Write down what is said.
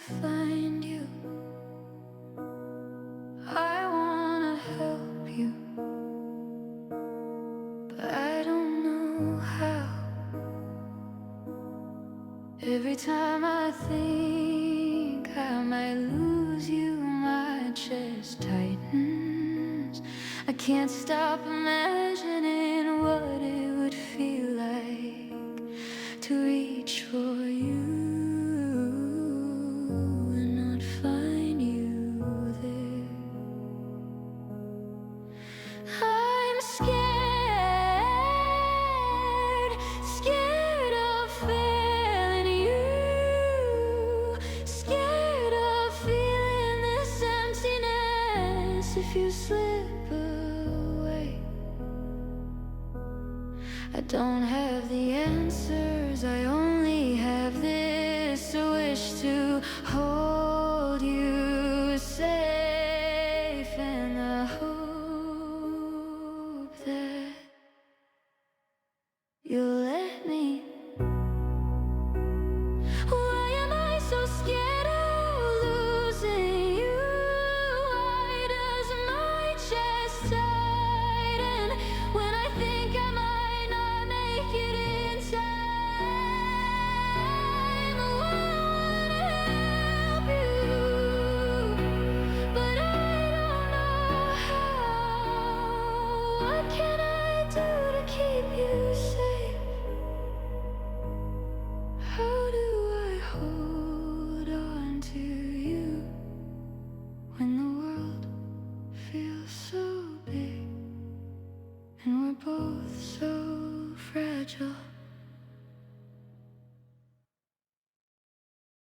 find you. I wanna help you, but I don't know how. Every time I think I might lose you, my chest tightens. I can't stop imagining what it would feel like to reach for you and not find you there. I'm scared, scared of failing you, scared of feeling this emptiness if you slip away. I don't have the answers, I only have this wish to hold